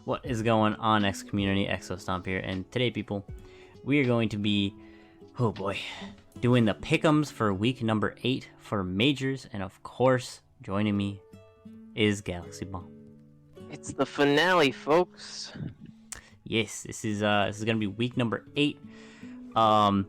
What is going on, X community? Exostomp here, and today, people, we are going to be, oh boy, doing the Pickems for week number 8 for majors, and of course, joining me is Galaxybomb. It's the finale, folks. Yes, this is gonna be week number 8. Now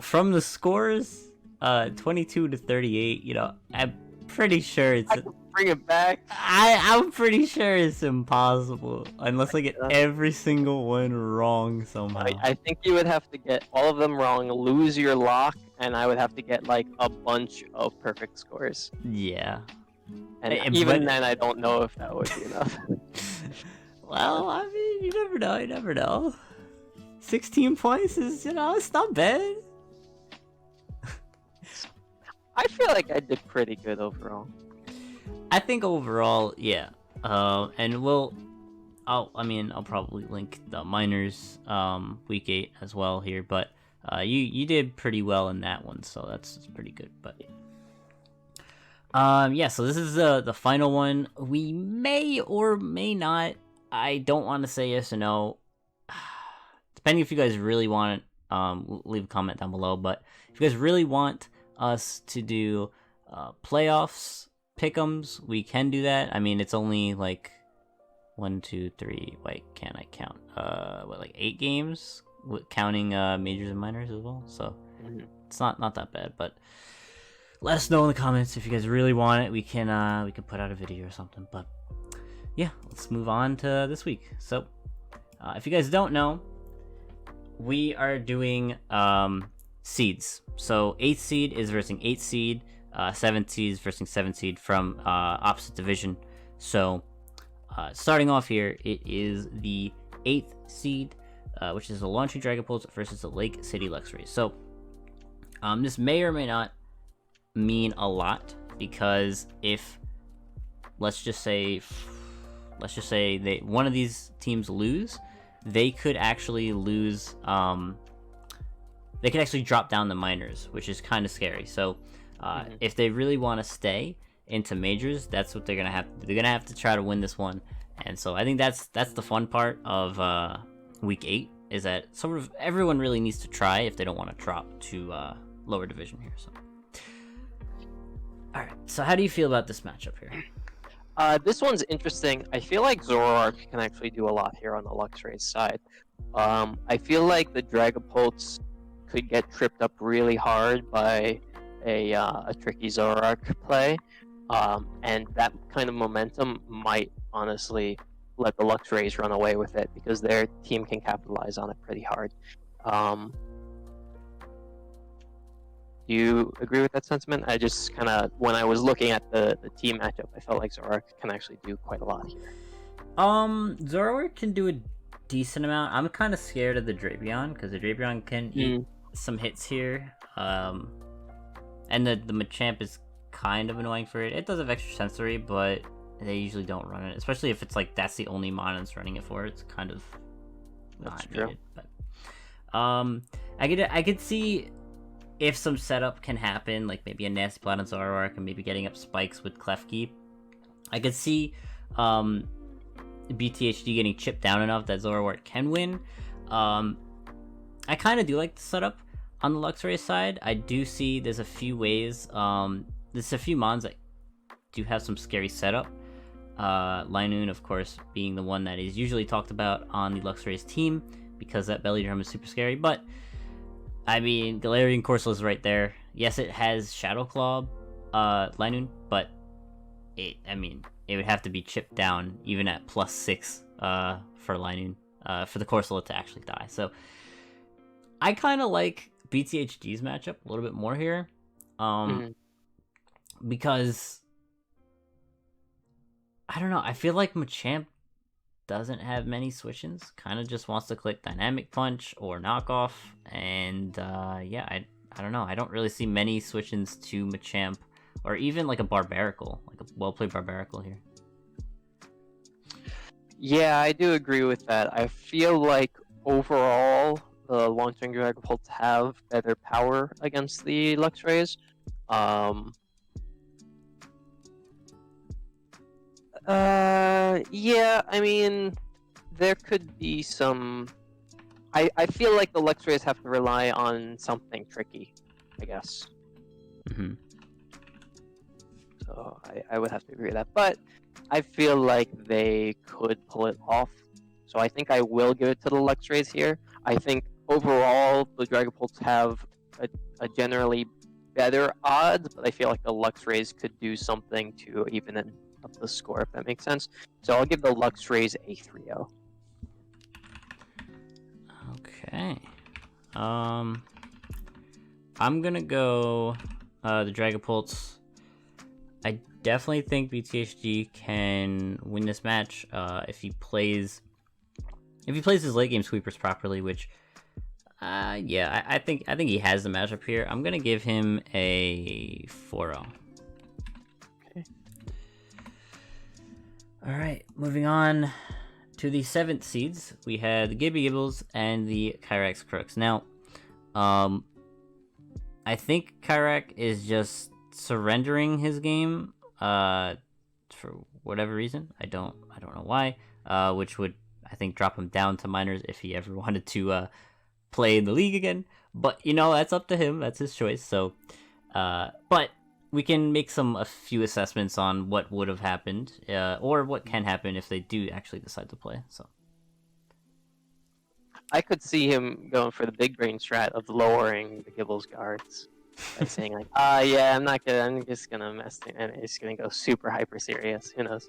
from the scores, 22 to 38. You know, I'm pretty sure it's. I can bring it back. I'm pretty sure it's impossible unless I get every single one wrong somehow. I think you would have to get all of them wrong, lose your lock, and I would have to get like a bunch of perfect scores. Yeah. And even then, I don't know if that would be enough. Well, I mean, you never know. You never know. 16 points is, it's not bad. I feel like I did pretty good overall. I think overall, yeah. And I'll probably link the minors week 8 as well here, but you did pretty well in that one, so that's pretty good. But yeah, so this is the final one. We may or may not. I don't want to say yes or no. Depending if you guys really want it, leave a comment down below. But if you guys really want us to do playoffs, Pickems, we can do that. I mean, it's only like 1, 2, 3. Wait, can't I count? Like 8 games, counting majors and minors as well. So it's not that bad. But let us know in the comments if you guys really want it. We can put out a video or something. But yeah, let's move on to this week. So if you guys don't know, we are doing seeds. So 8th seed is versing 8th seed, 7th seed is versing 7th seed from opposite division. So starting off here, it is the 8th seed, which is the Launching Dragapults versus the Lake City Luxrays. So this may or may not mean a lot, because if let's just say one of these teams lose, they could actually lose. They could actually drop down the minors, which is kind of scary. So if they really want to stay into majors, that's what they're gonna have to do. They're gonna have to try to win this one. And so I think that's the fun part of week 8, is that sort of everyone really needs to try if they don't want to drop to lower division here. So all right, so how do you feel about this matchup here? This one's interesting. I feel like Zoroark can actually do a lot here on the Luxray's side. I feel like the Dragapults could get tripped up really hard by a tricky Zoroark play, and that kind of momentum might honestly let the Luxrays run away with it, because their team can capitalize on it pretty hard. Do you agree with that sentiment? I just kind of, when I was looking at the team matchup, I felt like Zoroark can actually do quite a lot here. Zoroark can do a decent amount. I'm kind of scared of the Drapion, because the Drapion can eat some hits here. And the Machamp is kind of annoying for it. It does have extra sensory, but they usually don't run it, especially if it's like that's the only mon it's running it for. It's kind of not needed. But I could see if some setup can happen, like maybe a Nasty Plot on Zoroark and maybe getting up spikes with Klefki. I could see BTHD getting chipped down enough that Zoroark can win. I kind of do like the setup on the Luxray side. I do see there's a few ways. There's a few mons that do have some scary setup. Linoon, of course, being the one that is usually talked about on the Luxray's team, because that belly drum is super scary. But I mean, Galarian Corsola is right there. Yes, it has Shadow Claw, Linoon, but it would have to be chipped down even at +6 for Linoon, for the Corsola to actually die. So I kind of like BTHD's matchup a little bit more here, because I don't know. I feel like Machamp doesn't have many switch-ins. Kind of just wants to click Dynamic Punch or Knockoff, and yeah, I don't know. I don't really see many switch-ins to Machamp, or even like a Barbaracle, like a well-played Barbaracle here. Yeah, I do agree with that. I feel like overall the long-term Dragapults have better power against the Luxrays. Yeah, I mean, there could be some. I feel like the Luxrays have to rely on something tricky, I guess. Hmm. So I would have to agree with that. But I feel like they could pull it off. So I think I will give it to the Luxrays here. I think overall the Dragapults have a generally better odds, but I feel like the Luxrays could do something to even up the score, if that makes sense. So I'll give the Luxrays a 3-0. Okay. I'm gonna go the Dragapults. I definitely think BTHG can win this match if he plays his late game sweepers properly, which yeah, I think he has the matchup here. I'm gonna give him a 4-0. Okay. All right, moving on to the 7th seeds. We had the Gibby Gibbles and the Kyrax Crooks. Now, I think Kyrak is just surrendering his game for whatever reason. I don't know why. Which would, I think, drop him down to minors if he ever wanted to play in the league again. But that's up to him. That's his choice. So, but we can make a few assessments on what would have happened, or what can happen if they do actually decide to play. So I could see him going for the big brain strat of lowering the Gibbles guards by saying like, yeah, I'm just gonna mess things, and it's gonna go super hyper serious. Who knows?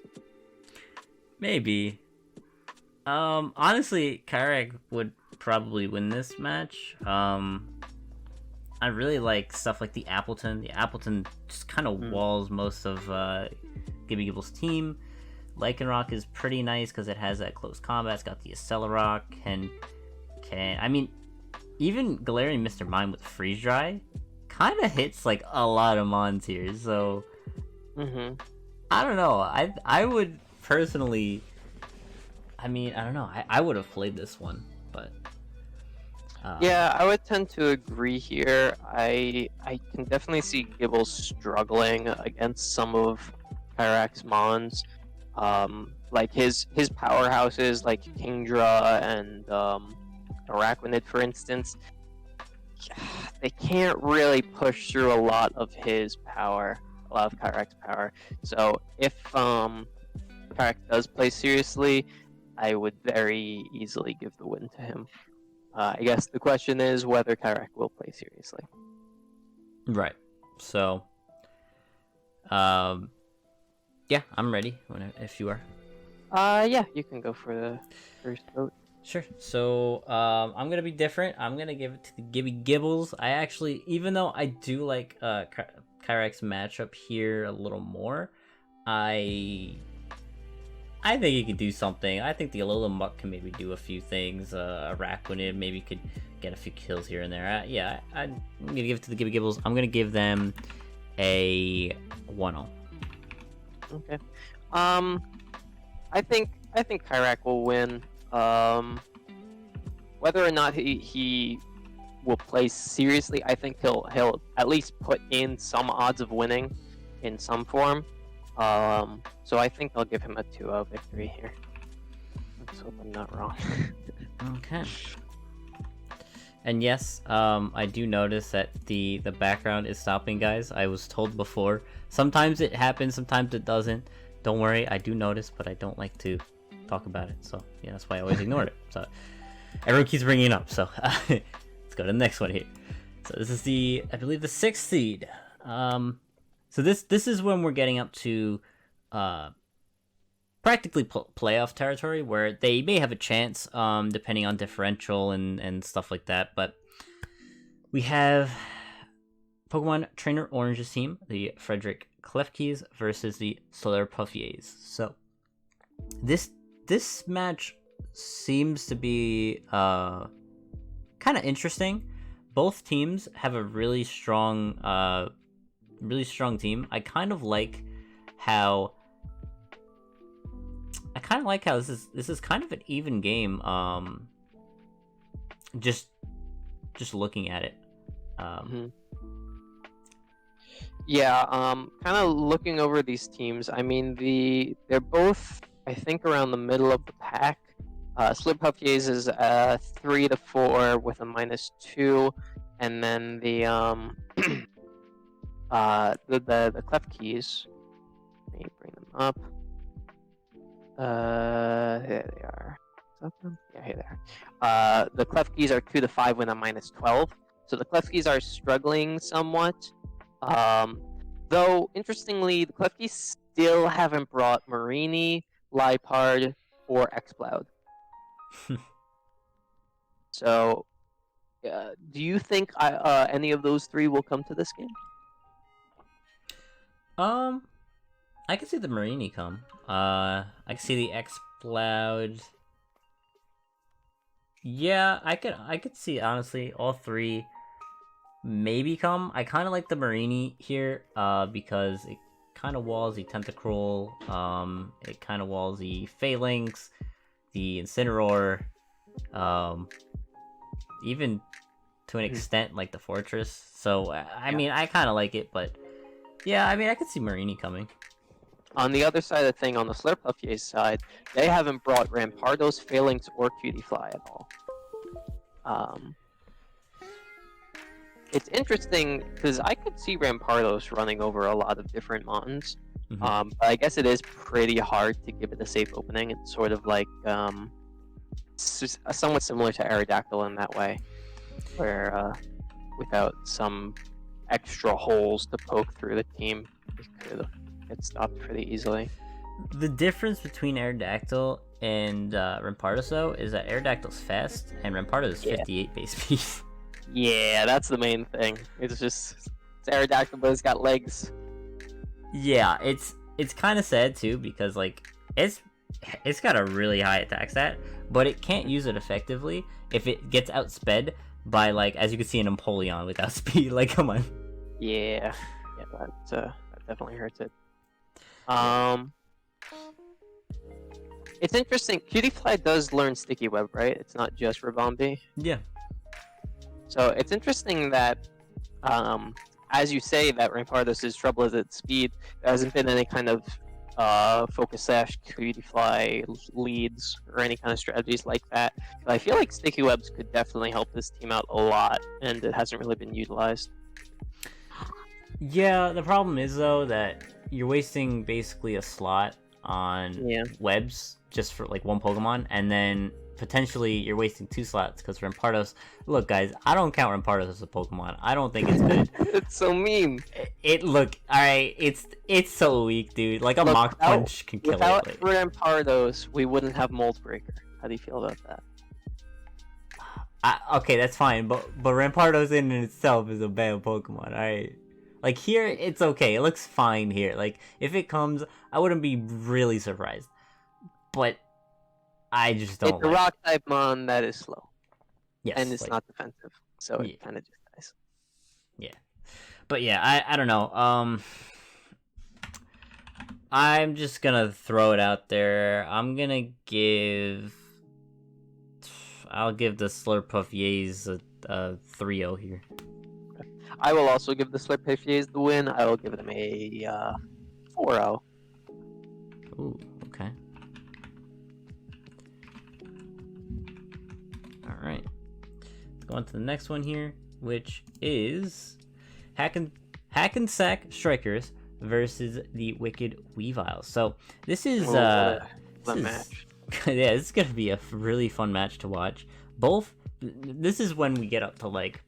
maybe. Honestly, Kyrak would probably win this match. I really like stuff like the Appleton. The Appleton just kind of walls most of Gibby Gibble's team. Lycanroc is pretty nice because it has that close combat. It's got the Accelerock and even Galarian Mr. Mime with Freeze Dry kind of hits like a lot of mons here. So I don't know. I would personally. I don't know. I would have played this one, but. Yeah, I would tend to agree here. I can definitely see Gibbles struggling against some of Kyrak's mons. Like his powerhouses like Kingdra and Araquanid, for instance, they can't really push through a lot of his power, a lot of Kyrak's power. So if Kyrak does play seriously, I would very easily give the win to him. I guess the question is whether Kyrak will play seriously. Right. So, yeah, I'm ready if you are. Yeah, you can go for the first vote. Sure. So, I'm gonna be different. I'm gonna give it to the Gibby Gibbles. I actually, even though I do like Kyrak's matchup here a little more, I think he could do something. I think the Alola Muck can maybe do a few things. Araquanid maybe could get a few kills here and there. Yeah, I'm going to give it to the Gibby Gibbles. I'm going to give them a 1-0. Okay. I think Kyrak will win. Whether or not he will play seriously, I think he'll at least put in some odds of winning in some form. So I think I'll give him a 2-0 victory here. Let's hope I'm not wrong. Okay. And yes, I do notice that the background is stopping, guys. I was told before. Sometimes it happens, sometimes it doesn't. Don't worry, I do notice, but I don't like to talk about it. So yeah, that's why I always ignored it. So everyone keeps bringing it up. So let's go to the next one here. So this is I believe the 6th seed. So this is when we're getting up to practically playoff territory, where they may have a chance, depending on differential and stuff like that. But we have Pokemon Trainer Orange's team, the Frederick Klefkes versus the Solar Puffiers. So this match seems to be kind of interesting. Both teams have a really strong team. I kind of like how this is kind of an even game. Just looking at it. Yeah, kind of looking over these teams. I mean, they're both, I think, around the middle of the pack. Slurpuffy's is 3 to 4 with a -2, and then the clef keys. Let me bring them up. Here they are. Is that them? Yeah, here they are. The clef keys are 2 to 5 with a -12. So the clef keys are struggling somewhat. Though interestingly, the clef keys still haven't brought Marini, Lipard, or Xcloud. So, do you think any of those three will come to this game? I can see the Marini come. I can see the Xcloud. Yeah, I could see honestly all three maybe come. I kind of like the Marini here, because it kind of walls the Tentacruel, it kind of walls the Phalanx, the Incineroar, even to an extent like the Fortress. So I mean, I kind of like it, but yeah, I mean, I could see Marini coming. On the other side of the thing, on the Slurpuffier's side, they haven't brought Rampardos, Phalanx, or Cutiefly at all. It's interesting because I could see Rampardos running over a lot of different mountains. Mm-hmm. But I guess it is pretty hard to give it a safe opening. It's sort of like somewhat similar to Aerodactyl in that way, where without some extra holes to poke through the team, it could get stopped pretty easily. The difference between Aerodactyl and Rampardos, though, is that Aerodactyl's fast and Rampardos is 58 base speed. Yeah, that's the main thing. It's Aerodactyl, but it's got legs. Yeah, it's kind of sad too, because like it's got a really high attack stat, but it can't use it effectively if it gets outsped by, like, as you can see, an Empoleon without speed. Like, come on. Yeah, that definitely hurts it. It's interesting. Cutiefly does learn Sticky Web, right? It's not just Ribombee. Yeah. So it's interesting that, as you say, that Rampardos' trouble is its speed. There hasn't been any kind of Focus Sash, Cutiefly leads, or any kind of strategies like that. But I feel like Sticky Webs could definitely help this team out a lot, and it hasn't really been utilized. Yeah, the problem is, though, that you're wasting basically a slot on webs just for like one Pokemon, and then potentially you're wasting 2 slots because Rampardos. Look, guys, I don't count Rampardos as a Pokemon. I don't think it's good. It's so mean. Look, all right, it's so weak, dude. Like Mach Punch can kill it. Without Rampardos, we wouldn't have Mold Breaker. How do you feel about that? Okay, that's fine, but Rampardos in itself is a bad Pokemon. All right. Like, here, it's okay. It looks fine here. Like, if it comes, I wouldn't be really surprised. But I just don't. It's a rock type mon that is slow. Yes. And it's not defensive. So it kind of just dies. Yeah. But yeah, I don't know. I'm just gonna throw it out there. I'll give the Slurpuffiers a 3-0 here. I will also give the Slurpuffers the win. I will give them a 4-0. Ooh, okay. Alright. Let's go on to the next one here, which is Hackensack Strikers versus the Wicked Weaviles. So this is match. Yeah, this is gonna be a really fun match to watch. This is when we get up to like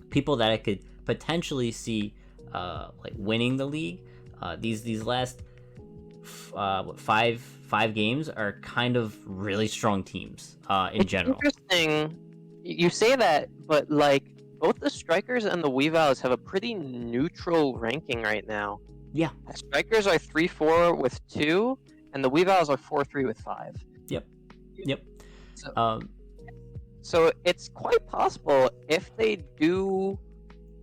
people that I could potentially see like winning the league. These last five games are kind of really strong teams in general. Interesting. You say that, but like both the Strikers and the Weaviles have a pretty neutral ranking right now. Yeah. The Strikers are 3-4 with 2, and the Weaviles are 4-3 with 5. Yep. So it's quite possible if they do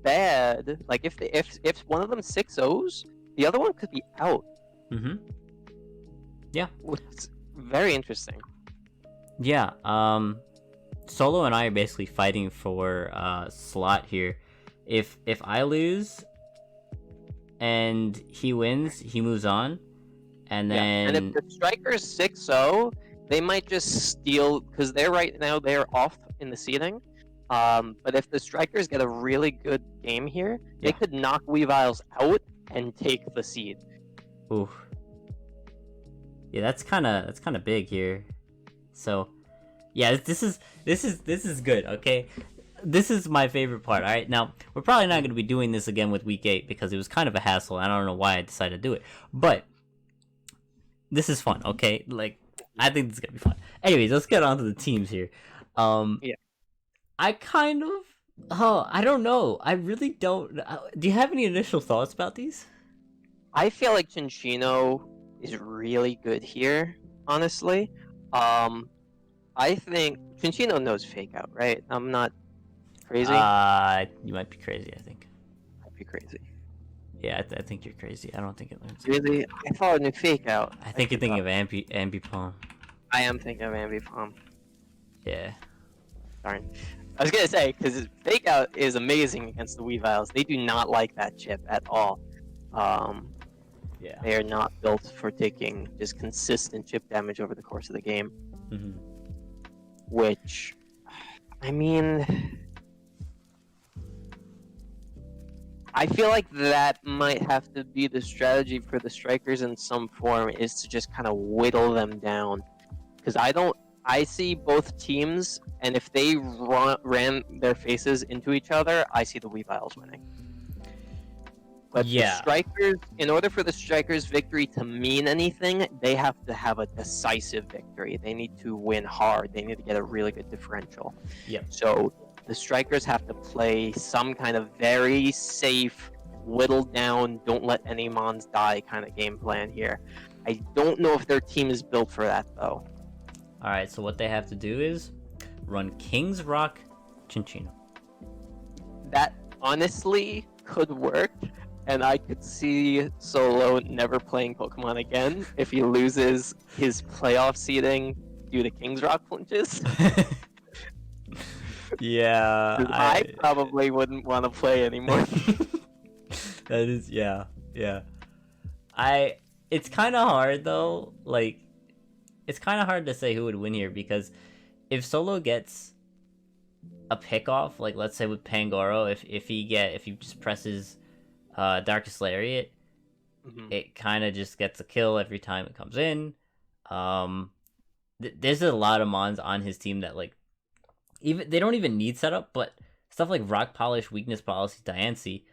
bad, like if one of them 6-0s, the other one could be out. Mm-hmm. Yeah. Which is very interesting. Yeah. Solo and I are basically fighting for slot here. If I lose and he wins, he moves on. And then and if the Striker's 6-0, they might just steal because they're off in the seeding. But if the strikers get a really good game here, they Yeah. could knock Weaviles out and take the seed. Ooh. Yeah, that's kind of big here. So, yeah, this is good. Okay, this is my favorite part. All right, now we're probably not going to be doing this again with week 8 because it was kind of a hassle. I don't know why I decided to do it, but this is fun. Okay, like I think this is gonna be fun. Anyways, let's get on to the teams here. Yeah. I kind of. Oh, I don't know. I really don't. Do you have any initial thoughts about these? I feel like Chinchino is really good here, honestly. I think Chinchino knows Fake Out, right? I'm not crazy. You might be crazy. I think. I'd be crazy. Yeah, I think you're crazy. I don't think it learns. Really? I thought it knew Fake Out. I think you're thinking of Ambipom. I am thinking of Ambipom. Yeah. Darn. I was gonna say, because Fake Out is amazing against the Weaviles. They do not like that chip at all. Yeah. They are not built for taking just consistent chip damage over the course of the game. Mm-hmm. Which, I mean, I feel like that might have to be the strategy for the strikers in some form, is to just kind of whittle them down. Because I see both teams, and if they ran their faces into each other, I see the Weaviles winning. But the strikers, in order for the strikers' victory to mean anything, they have to have a decisive victory. They need to win hard. They need to get a really good differential. Yep. So the strikers have to play some kind of very safe, whittled down, don't let any mons die kind of game plan here. I don't know if their team is built for that, though. Alright, so what they have to do is run King's Rock Chinchino. That honestly could work, and I could see Solo never playing Pokemon again if he loses his playoff seeding due to King's Rock flinches. Yeah. I probably wouldn't want to play anymore. That is, yeah. It's kind of hard, though. Like, it's kind of hard to say who would win here, because if Solo gets a pick off, like let's say with Pangoro, if he just presses Darkest Lariat, it kind of just gets a kill every time it comes in. There's a lot of mons on his team that, like, even they don't even need setup, but stuff like Rock Polish, Weakness Policy, Diancie,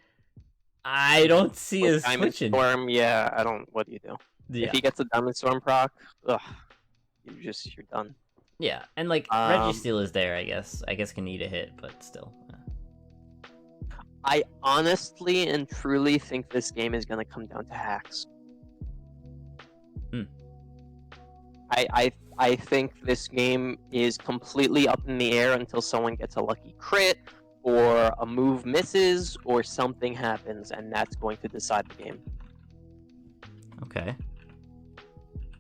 I don't see as switching. Storm, yeah, I don't. What do you do? Yeah. If he gets a Diamond Storm proc, you're done. Yeah, and like Registeel is there, I guess. Can need a hit, but still. Yeah. I honestly and truly think this game is going to come down to hacks. I think this game is completely up in the air until someone gets a lucky crit, or a move misses, or something happens, and that's going to decide the game. Okay.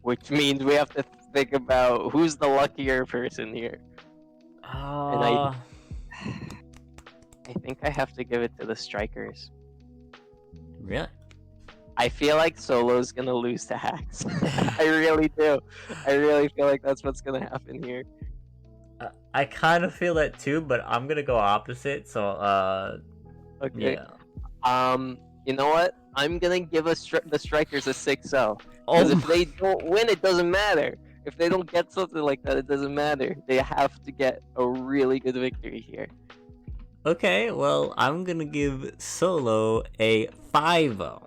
Which means we have to think about who's the luckier person here. And I think I have to give it to the strikers. Really? I feel like Solo's gonna lose to hacks. I really do. I really feel like that's what's gonna happen here. I kind of feel that too, but I'm gonna go opposite. So Okay. Yeah. You know what? I'm gonna give the strikers a 6-0. Because if they don't win, it doesn't matter. If they don't get something like that, it doesn't matter. They have to get a really good victory here. Okay, well, I'm gonna give Solo a 5-0.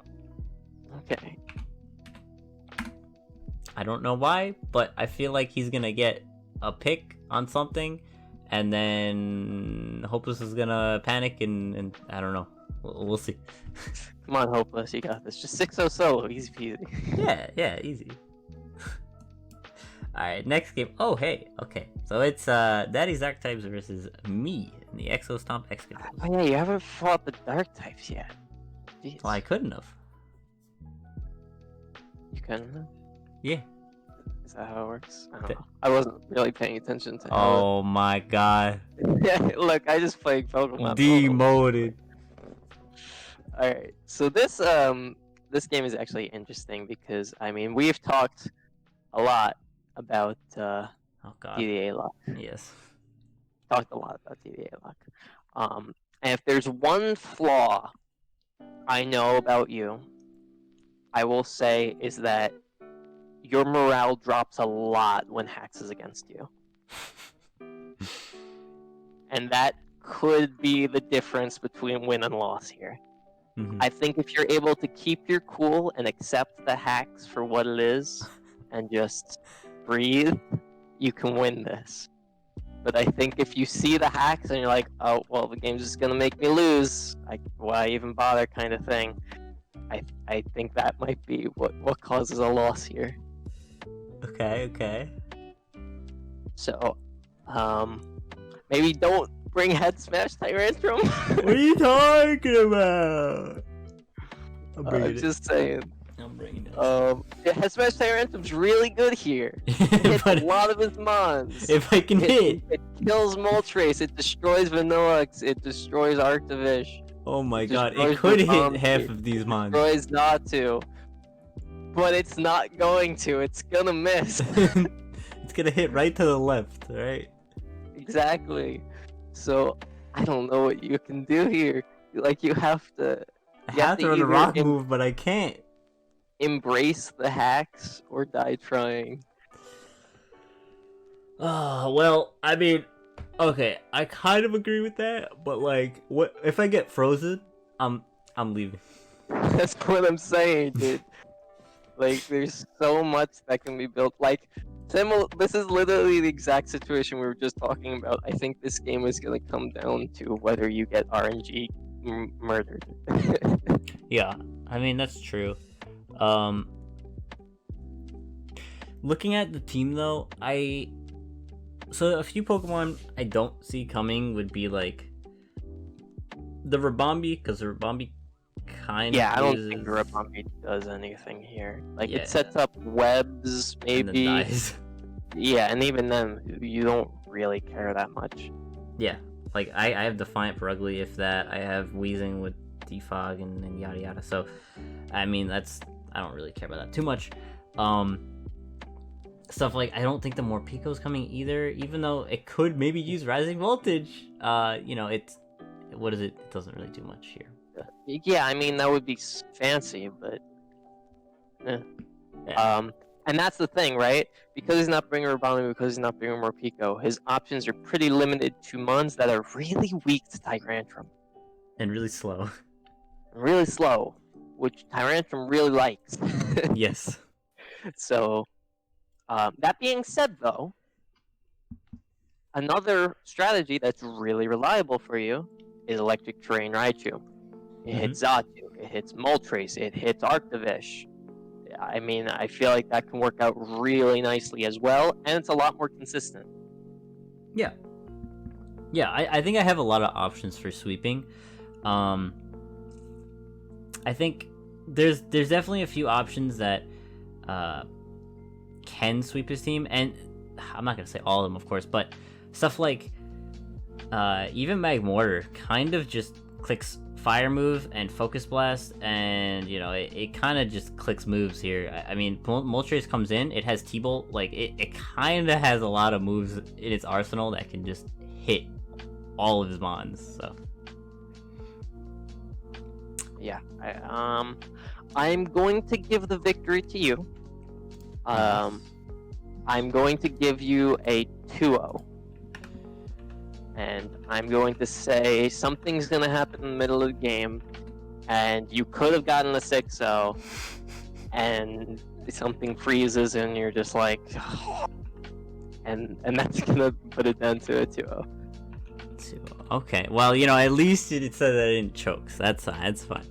Okay. I don't know why, but I feel like he's gonna get a pick on something, and then Hopeless is gonna panic, and I don't know. We'll see. Come on, Hopeless, you got this. Just 6-0 Solo, easy peasy. Yeah, easy. Alright, next game. Oh, hey, okay. So it's Daddy's Dark Types versus me in the Exo Stomp Excavator. Oh yeah, you haven't fought the Dark types yet. Jeez. Well, I couldn't have. You couldn't have? Yeah. Is that how it works? I don't know. I wasn't really paying attention to Oh my god. Yeah, look, I just played Pokemon. Demoted. Alright, so this game is actually interesting because, I mean, we've talked a lot about Oh God. DDA luck. Yes. Talked a lot about DDA luck. And if there's one flaw I know about you, I will say is that your morale drops a lot when Hax is against you. And that could be the difference between win and loss here. Mhm. I think if you're able to keep your cool and accept the hacks for what it is and just breathe, you can win this. But I think if you see the hacks and you're like, oh, well, the game's just going to make me lose, why even bother kind of thing, I think that might be what causes a loss here. Okay. So, maybe don't bring Head Smash Tyrantrum. What are you talking about? I'm bringing it. Just saying. I'm bringing it. Head Smash Tyrantrum's really good here. It hits a lot of his mons. If I can hit. It kills Moltres, it destroys Vanillux, it destroys Arctivish. Oh my God, it could hit half of these mons. Destroys Natu. But it's not going to, it's gonna miss. It's gonna hit right to the left, right? Exactly. So, I don't know what you can do here. Like, you have to... I have to run a rock move, but I can't. Embrace the hacks or die trying. Oh, well, I mean, okay, I kind of agree with that, but like, what if I get frozen? I'm leaving. That's what I'm saying, dude. Like, there's so much that can be built. Like, this is literally the exact situation we were just talking about. I think this game is gonna come down to whether you get RNG murdered. Yeah, I mean that's true. Looking at the team though, so a few Pokemon I don't see coming would be like the Rabombi, because the Rabombi kind of I don't think the Rabombi does anything here. Like, Yeah. it sets up webs, and then maybe. dies. Yeah, and even then, you don't really care that much. Yeah, like I have Defiant for Ugly, if that. I have Wheezing with Defog and yada yada. So, I mean, I don't really care about that too much. Stuff like, I don't think the Morpeko's coming either, even though it could maybe use Rising Voltage. What is it? It doesn't really do much here. Yeah, I mean, that would be fancy, but... Yeah. And that's the thing, right? Because he's not bringing Rabombi, because he's not bringing Morpeko, his options are pretty limited to mons that are really weak to Tyrantrum. And really slow. Really slow, which Tyrantrum really likes. Yes. So, that being said, though, another strategy that's really reliable for you is Electric Terrain Raichu. It hits Zatu, it hits Moltres, it hits Arctivish. I mean, I feel like that can work out really nicely as well, and it's a lot more consistent. Yeah. Yeah, I think I have a lot of options for sweeping. I think there's definitely a few options that can sweep his team, and I'm not gonna say all of them, of course, but stuff like even Magmortar kind of just clicks Fire Move and Focus Blast, and it kind of just clicks moves here. I mean, Moltres comes in, it has T-Bolt, like it kind of has a lot of moves in its arsenal that can just hit all of his mons. So yeah, I'm going to give the victory to you. I'm going to give you a 2-0. And I'm going to say something's going to happen in the middle of the game, and you could have gotten a 6-0, and something freezes, and you're just like, and that's going to put it down to a 2-0. Okay, well, at least it said that I didn't choke, so that's fine.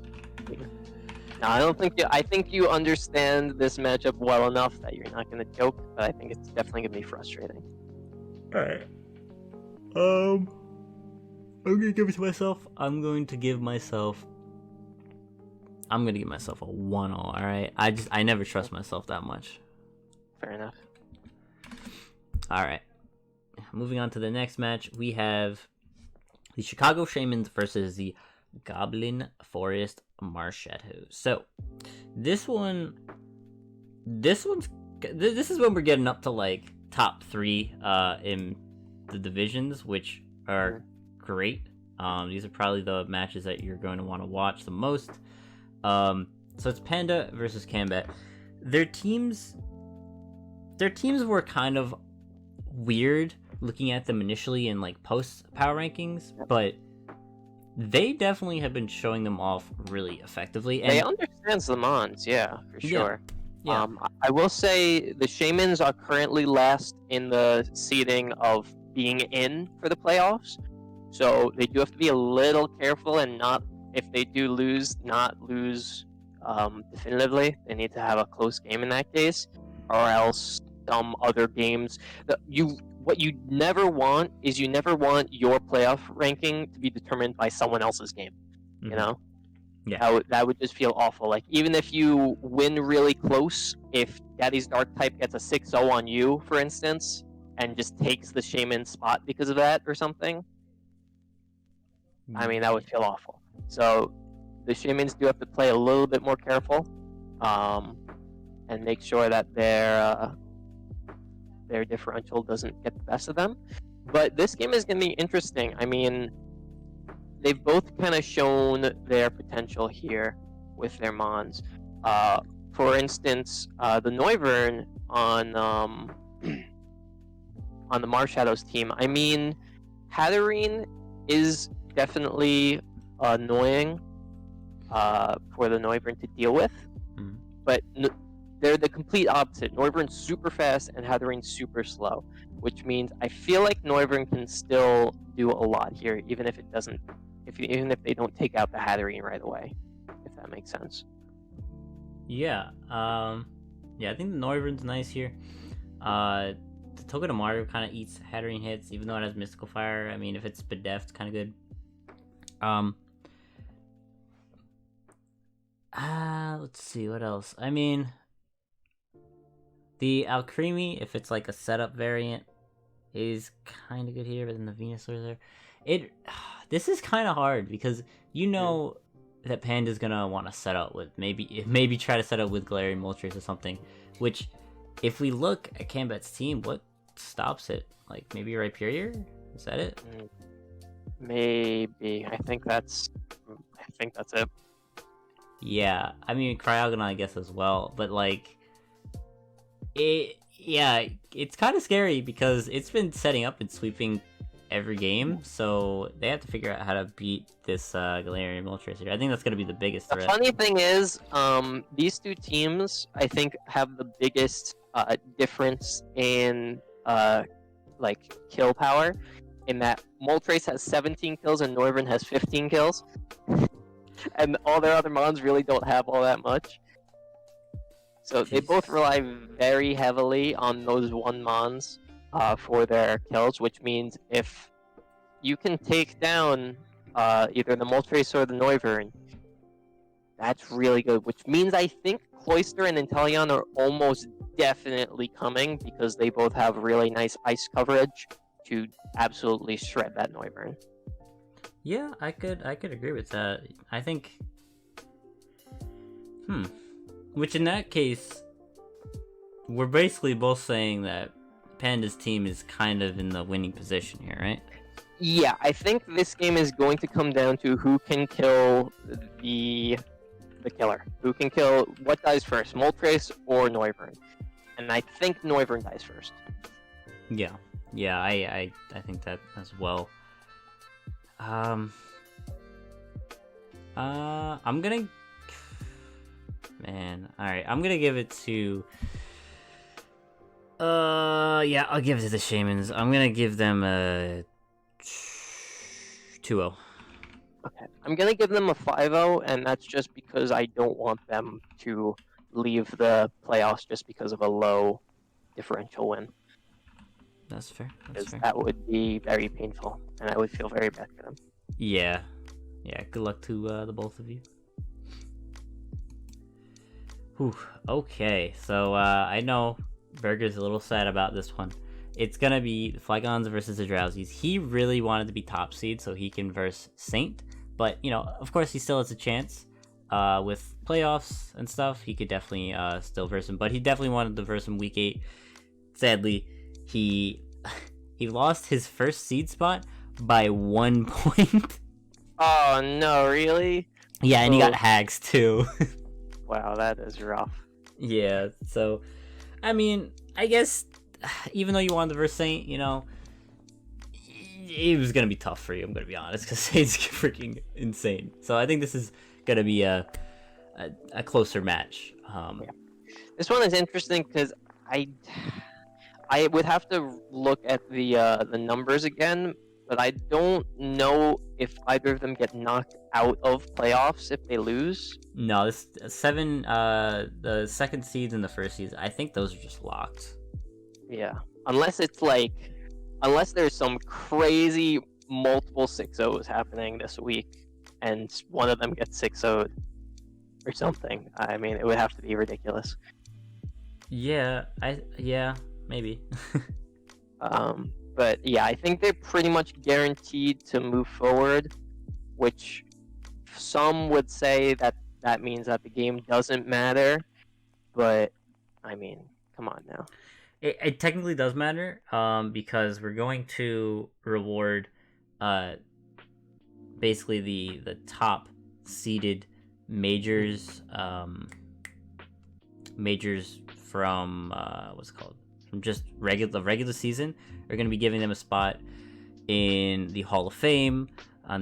No, I think you understand this matchup well enough that you're not going to choke, but I think it's definitely going to be frustrating. Alright. I'm gonna give it to myself. I'm gonna give myself a 1-0, alright? I never trust myself that much. Fair enough. Alright. Moving on to the next match, we have the Chicago Shamans versus the Goblin Forest Marshadows. So, this one's this is when we're getting up to like top 3 in the divisions, which are great. These are probably the matches that you're going to want to watch the most. So it's Panda versus Kambat. Their teams were kind of weird looking at them initially in like post power rankings, but they definitely have been showing them off really effectively. And they understand the Mons, yeah, for sure. Yeah. I will say the Shamans are currently last in the seeding of being in for the playoffs, so they do have to be a little careful and not, if they do lose, not lose definitively. They need to have a close game in that case, or else some other games. What you never want is, you never want your playoff ranking to be determined by someone else's game. Mhm. You know? Yeah. That would just feel awful. Like, even if you win really close, if Daddy's Dark type gets a 6-0 on you, for instance, and just takes the Shaman spot because of that or something, I mean, that would feel awful. So the Shamans do have to play a little bit more careful, and make sure that their differential doesn't get the best of them. But this game is going to be interesting. I mean, they've both kind of shown their potential here with their Mons. For instance, the Noivern on the Mars Shadows team. I mean, Hatterene is definitely annoying for the Noivern to deal with, but they're the complete opposite. Noivern's super fast and Hatherene's super slow, which means I feel like Noivern can still do a lot here, even if it doesn't, even if they don't take out the Hatterene right away, if that makes sense. Yeah. Yeah, I think the Noivern's nice here. The Togedemaru kind of eats Hatterene hits, even though it has Mystical Fire. I mean, if it's Bedeft, it's kind of good. Let's see, what else? I mean, the Alcremie, if it's like a setup variant, is kind of good here, but then the Venusaur there. This is kind of hard, because you know that Panda's gonna want to set up with, maybe try to set up with Galarian Moltres or something, which, if we look at Kambat's team, what stops it? Like, maybe Rhyperior? Is that it? Maybe. I think that's it. Yeah, I mean, Cryogonal, I guess, as well, but like, it's kind of scary because it's been setting up and sweeping every game, so they have to figure out how to beat this Galarian Moltres here. I think that's going to be the biggest threat. The funny thing is, these two teams, I think, have the biggest difference in like kill power, in that Moltres has 17 kills and Noivern has 15 kills, and all their other mons really don't have all that much. So they both rely very heavily on those one mons for their kills, which means if you can take down either the Moltres or the Noivern, that's really good. Which means I think Cloyster and Inteleon are almost definitely coming, because they both have really nice ice coverage to absolutely shred that Noivern. Yeah, I could agree with that. I think, which in that case, we're basically both saying that Panda's team is kind of in the winning position here, right? Yeah, I think this game is going to come down to who can kill the killer. Who can kill, what dies first, Moltres or Noivern? And I think Noivern dies first. Yeah, I think that as well. I'm gonna, alright, I'm gonna give it to, yeah, I'll give it to the Shamans. I'm gonna give them a 2-0. Okay, I'm gonna give them a 5-0, and that's just because I don't want them to leave the playoffs just because of a low differential win. That's fair. That would be very painful, and I would feel very bad for them. Yeah. Good luck to the both of you. Whew. Okay, so I know Burger's a little sad about this one. It's gonna be the Flygons versus the Drowsies. He really wanted to be top seed so he can verse Saint, but you know, of course, he still has a chance. with playoffs and stuff, he could definitely still verse him. But he definitely wanted to verse him week 8. Sadly, he lost his first seed spot by 1 point. Oh no, really? Yeah, and he got Oh. hags too. Wow, that is rough. Yeah, so I mean, I guess even though you wanted to verse Saint, you know, it was gonna be tough for you. I'm gonna be honest, because Saint's freaking insane. So I think this is gonna be a closer match. Yeah. This one is interesting because I would have to look at the numbers again, but I don't know if either of them get knocked out of playoffs if they lose. No, this 7, the second seeds and the first seeds, I think those are just locked. Yeah, unless it's like, unless there's some crazy multiple 6-0s happening this week, and one of them gets 6-0'd or something. I mean, it would have to be ridiculous. Yeah, maybe. But yeah, I think they're pretty much guaranteed to move forward, which some would say that means that the game doesn't matter. But I mean, come on now. It technically does matter, because we're going to reward, basically the top seeded majors, from what's it called, from just the regular season. Are going to be giving them a spot in the Hall of Fame,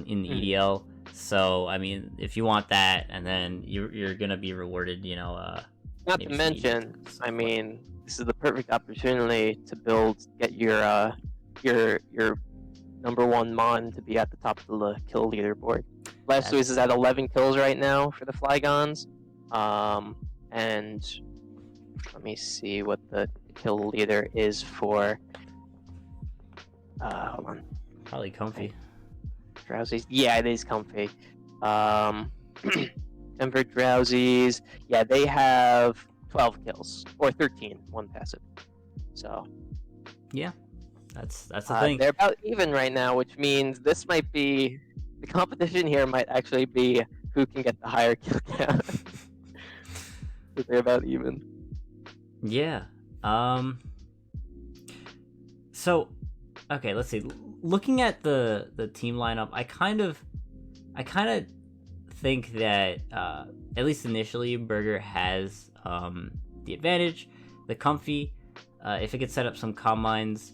in the EDL. So I mean, if you want that, and then you're going to be rewarded, you know. Not to mention, I mean, this is the perfect opportunity to get your number 1 Mon to be at the top of the kill leaderboard. Blastoise is at 11 kills right now for the Flygons. And let me see what the kill leader is for. Hold on. Probably Comfy. Drowsies. Yeah, it is Comfy. Denver Drowsies. Yeah, they have 12 kills or 13, 1 passive. So yeah, that's the thing. They're about even right now, which means this might be the competition here. Might actually be who can get the higher kill count. They're about even. Yeah. So, okay, let's see. Looking at the team lineup, I kind of think that at least initially, Burger has the advantage. The Comfy, if it could set up some combines,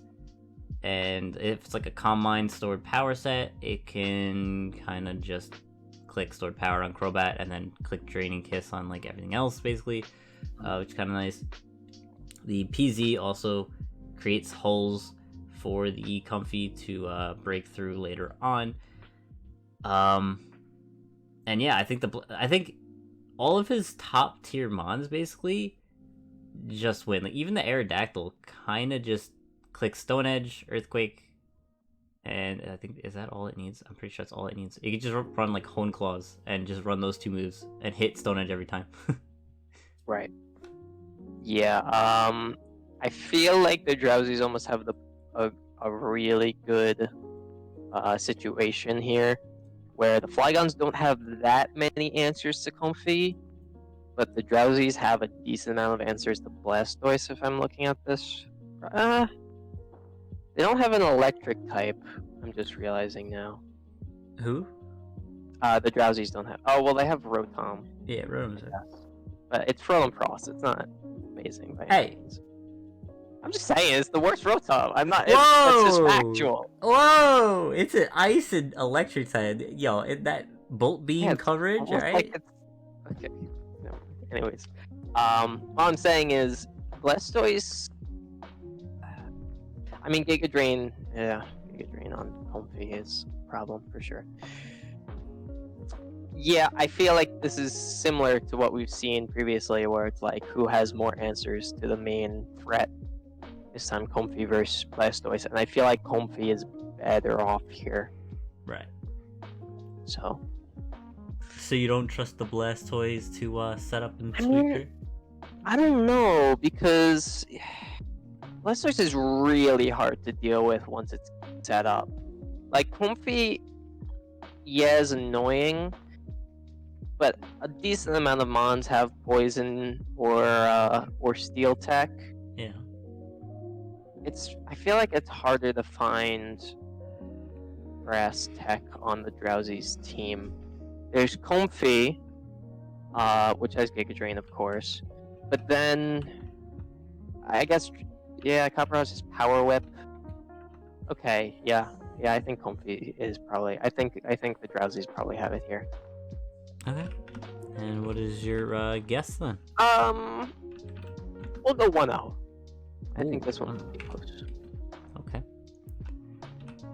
and if it's like a combine stored power set, it can kind of just click stored power on Crobat and then click Draining Kiss on like everything else, basically, which is kind of nice. The PZ also creates holes for the Comfy to break through later on. And yeah, I think all of his top tier mons basically just win. Like even the Aerodactyl kind of just clicks Stone Edge, Earthquake, and I think, is that all it needs? I'm pretty sure that's all it needs. You can just run like Hone Claws and just run those 2 moves and hit Stone Edge every time. Right. Yeah. I feel like the Drowsies almost have a really good situation here, where the Flygons don't have that many answers to Comfy, but the Drowsies have a decent amount of answers to Blastoise. If I'm looking at this, they don't have an electric type. I'm just realizing now. Who? The Drowsies don't have. Oh well, they have Rotom. Yeah, Rotom's But it's Frozen Frost. It's not amazing by any means. I'm just saying, it's the worst Rotom. I'm not. It's just factual. Whoa! It's an ice and electric type. Yo, that Bolt Beam coverage, right? Like okay. No. Anyways, all I'm saying is Blastoise. I mean, Giga Drain. Yeah, Giga Drain on Comfy is a problem for sure. Yeah, I feel like this is similar to what we've seen previously, where it's like who has more answers to the main threat. This time Comfy versus Blastoise, and I feel like Comfy is better off here. Right. So you don't trust the Blastoise to set up and sweeper? I don't know, because Blastoise is really hard to deal with once it's set up. Like Comfy, yeah, is annoying, but a decent amount of mons have poison or steel tech. Yeah. I feel like it's harder to find grass tech on the Drowsy's team. There's Comfy, which has Giga Drain, of course. But then, I guess, yeah, Copper has his Power Whip. Okay, yeah, I think Comfy is probably. I think the Drowsies probably have it here. Okay. And what is your guess then? We'll go 1-0. I Ooh, think this one will be close. Okay.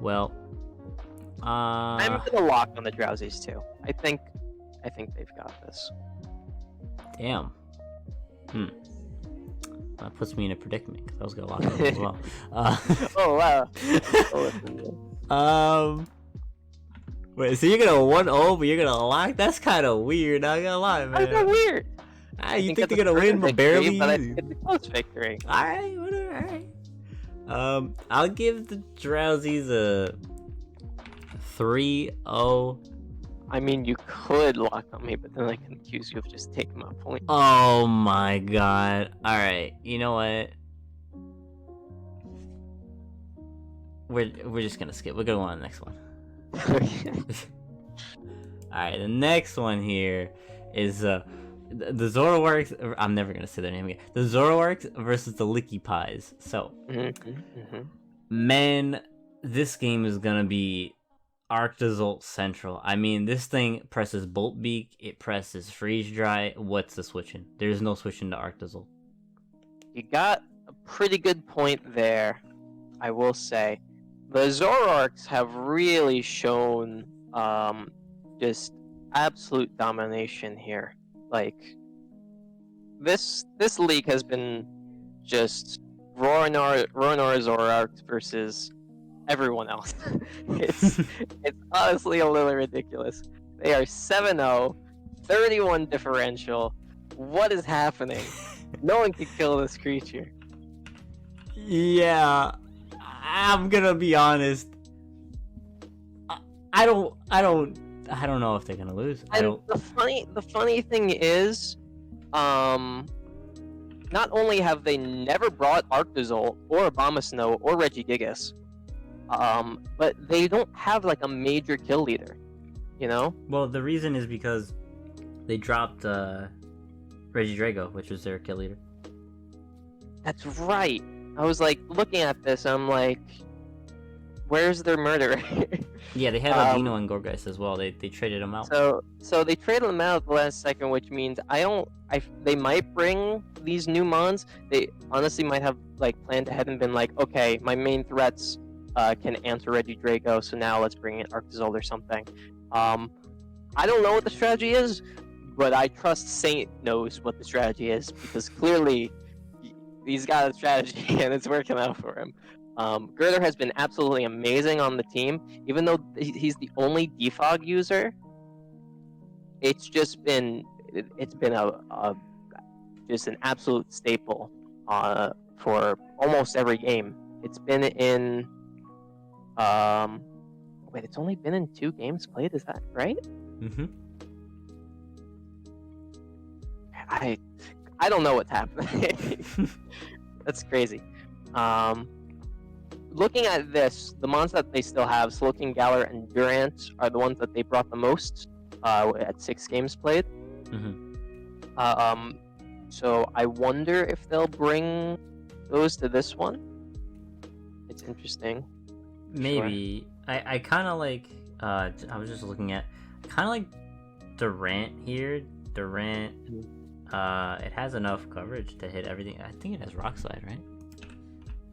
Well, I'm gonna lock on the Drowsies too. I think they've got this. damn. That puts me in a predicament because I was gonna lock them as well. Oh wow. Wait, so you're gonna 1-0, but you're gonna lock? That's kind of weird. Not gonna lie, man. That's weird. You think they're gonna win, but barely? But I think it's a close victory. All right, whatever. All right. I'll give the Drowsies a 3-0. I mean, you could lock on me, but then I can accuse you of just taking my point. Oh my god. Alright, you know what? We're just gonna skip. We're gonna go on to the next one. Alright, the next one here is the Zoroarks. I'm never gonna say their name again. The Zoroarks versus the Licky Pies. So, man, this game is gonna be Arctozolt Central. I mean, this thing presses Bolt Beak, it presses Freeze Dry. What's the switching? There's no switching to Arctozolt. You got a pretty good point there, I will say. The Zoroarks have really shown just absolute domination here. Like, this league has been just Ronar Zoroarks versus everyone else. it's honestly a little ridiculous. They are 7-0, 31 differential. What is happening? No one can kill this creature. Yeah, I'm gonna be honest. I don't know if they're gonna lose. The funny thing is, not only have they never brought Arctozolt or Abomasnow or Regigigas, but they don't have like a major kill leader, you know? Well, the reason is because they dropped Regidrago, which was their kill leader. That's right. I was like looking at this, I'm like, where's their murderer? Yeah, they had Albino and Gorgeist as well. They traded them out. So they traded them out at the last second, which means they might bring these new mons. They honestly might have like planned ahead and been like, okay, my main threats can answer Regidrago, so now let's bring in Arctozolt or something. I don't know what the strategy is, but I trust Saint knows what the strategy is, because clearly he's got a strategy and it's working out for him. Girder has been absolutely amazing on the team, even though he's the only defog user. It's just been just an absolute staple for almost every game. It's been in wait, it's only been in 2 games played, is that right? Mm-hmm. I don't know what's happening. That's crazy. Looking at this, the mons that they still have, Slowking, Galar, and Durant, are the ones that they brought the most at 6 games played. Mm-hmm. So I wonder if they'll bring those to this one. It's interesting. Maybe. Sure. I kind of like, I was just looking at, kind of like Durant here. Durant, it has enough coverage to hit everything. I think it has Rock Slide, right?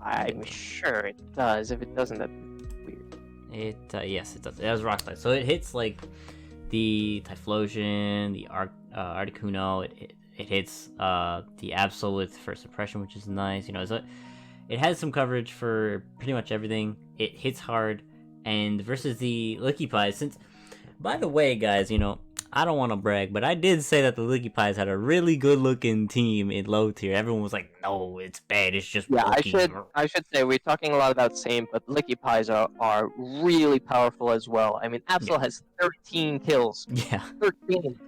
I'm sure it does. If it doesn't, that'd be weird. Yes, it does. It has Rock Slide. So it hits like the Typhlosion, the Articuno. It hits the Absol for suppression, which is nice. You know, so it has some coverage for pretty much everything. It hits hard, and versus the Licky Pies. Since, by the way, guys, you know, I don't want to brag, but I did say that the Licky Pies had a really good-looking team in low tier. Everyone was like, "No, it's bad. It's just bulky." I should say we're talking a lot about Saint, but Licky Pies are really powerful as well. I mean, Absol has 13 kills. Yeah. 13.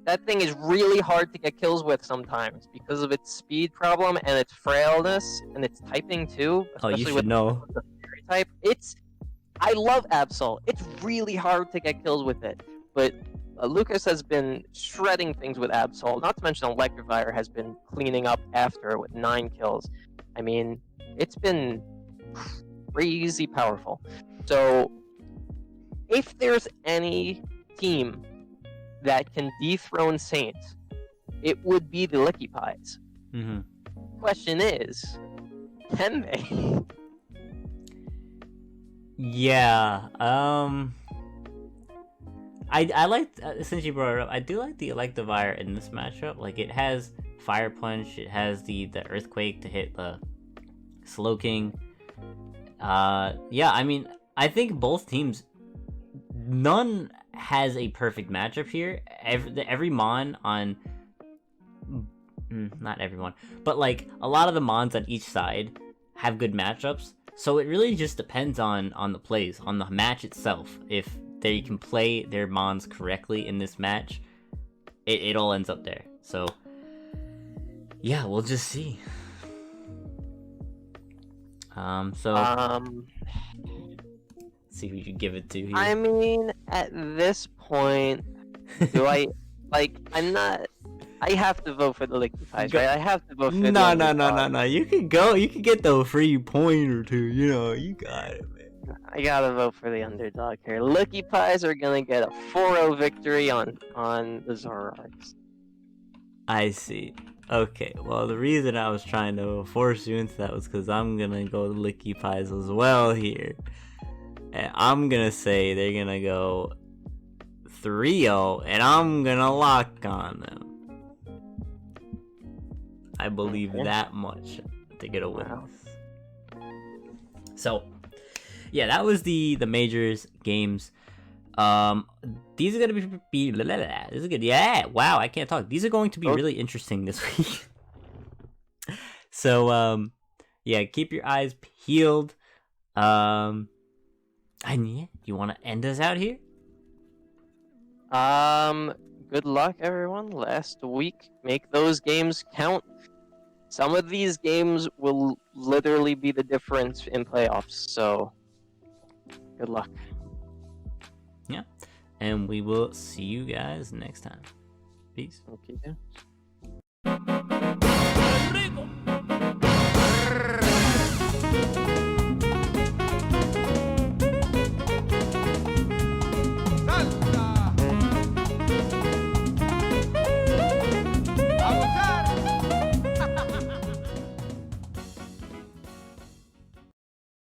that thing is really hard to get kills with sometimes because of its speed problem and its frailness and its typing too, Oh, you especially should with know. the fairy type. I love Absol. It's really hard to get kills with it, but Lucas has been shredding things with Absol. Not to mention Electivire has been cleaning up after with 9 kills. I mean, it's been crazy powerful. So, if there's any team that can dethrone Saints, it would be the Licky Pies. Mm-hmm. Question is, can they? Yeah. I like since you brought it up, I do like the Electivire in this matchup. Like it has Fire Punch, it has the Earthquake to hit the Slowking. Yeah, I mean, I think both teams, none has a perfect matchup here. Every Mon on, not everyone, but like a lot of the Mons on each side have good matchups. So it really just depends on the plays, on the match itself. If they can play their Mons correctly in this match, it all ends up there. So yeah, we'll just see. Let's see who you give it to here. I mean, at this point, do I like? I'm not. I have to vote for the Licky Pies, right? I have to vote for the underdog. No. You can go. You can get the free point or two. You know, you got it, man. I gotta vote for the underdog here. Licky Pies are gonna get a 4-0 victory on the Zoroarks. I see. Okay, well, the reason I was trying to force you into that was because I'm gonna go Licky Pies as well here. And I'm gonna say they're gonna go 3-0, and I'm gonna lock on them. I believe that much to get a win. Wow. So, yeah, that was the majors games. These are gonna be this is good. Yeah, wow, I can't talk. These are going to be really interesting this week. So, yeah, keep your eyes peeled. And yeah, you want to end us out here? Good luck, everyone. Last week, make those games count. Some of these games will literally be the difference in playoffs. So, good luck. Yeah, and we will see you guys next time. Peace. Okay.